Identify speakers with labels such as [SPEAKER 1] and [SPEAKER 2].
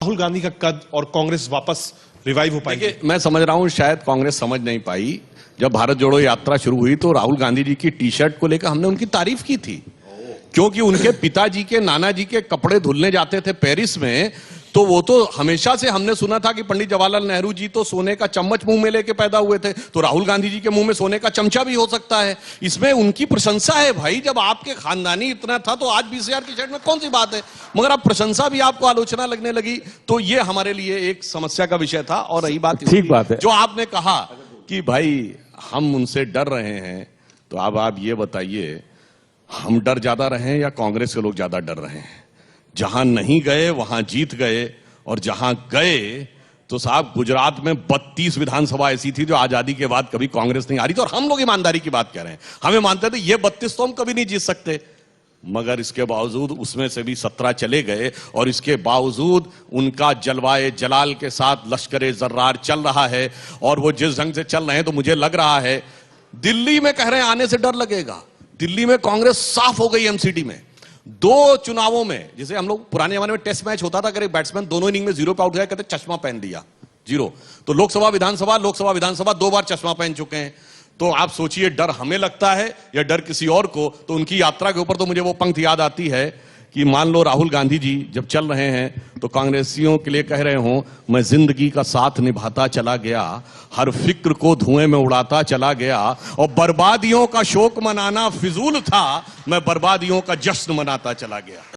[SPEAKER 1] राहुल गांधी का कद और कांग्रेस वापस रिवाइव हो पाएगी?
[SPEAKER 2] मैं समझ रहा हूं शायद कांग्रेस समझ नहीं पाई। जब भारत जोड़ो यात्रा शुरू हुई तो राहुल गांधी जी की टी शर्ट को लेकर हमने उनकी तारीफ की थी, क्योंकि उनके पिताजी के नाना जी के कपड़े धुलने जाते थे पेरिस में, तो वो तो हमेशा से हमने सुना था कि पंडित जवाहरलाल नेहरू जी तो सोने का चम्मच मुंह में लेके पैदा हुए थे, तो राहुल गांधी जी के मुंह में सोने का चमचा भी हो सकता है। इसमें उनकी प्रशंसा है भाई, जब आपके खानदानी इतना था तो आज 20,000 की शर्ट में कौन सी बात है, मगर अब प्रशंसा भी आपको आलोचना लगने लगी, तो ये हमारे लिए एक समस्या का विषय था। और रही बात,
[SPEAKER 3] ठीक बात है
[SPEAKER 2] जो आपने कहा कि भाई हम उनसे डर रहे हैं, तो अब आप ये बताइए हम डर ज्यादा रहे हैं या कांग्रेस के लोग ज्यादा डर रहे हैं? जहां नहीं गए वहां जीत गए, और जहां गए तो साहब गुजरात में 32 विधानसभा ऐसी थी जो आजादी के बाद कभी कांग्रेस नहीं आ रही थी, और हम लोग ईमानदारी की बात कह रहे हैं, हमें मानते थे ये 32 तो हम कभी नहीं जीत सकते, मगर इसके बावजूद उसमें से भी 17 चले गए, और इसके बावजूद उनका जलवाए जलाल के साथ लश्कर जर्रार चल रहा है। और वो जिस ढंग से चल रहे हैं तो मुझे लग रहा है, दिल्ली में कह रहे हैं आने से डर लगेगा, दिल्ली में कांग्रेस साफ हो गई एमसीडी में। 2 चुनावों में, जैसे हम लोग पुराने जमाने में टेस्ट मैच होता था, अगर एक बैट्समैन दोनों इनिंग में 0 पे आउट गया, कहते चश्मा पहन लिया 0, तो लोकसभा विधानसभा 2 बार चश्मा पहन चुके हैं। तो आप सोचिए डर हमें लगता है या डर किसी और को। तो उनकी यात्रा के ऊपर तो मुझे वो पंक्ति याद आती है कि मान लो राहुल गांधी जी जब चल रहे हैं तो कांग्रेसियों के लिए कह रहे हो, मैं जिंदगी का साथ निभाता चला गया, हर फिक्र को धुएं में उड़ाता चला गया, और बर्बादियों का शोक मनाना फिजूल था, मैं बर्बादियों का जश्न मनाता चला गया।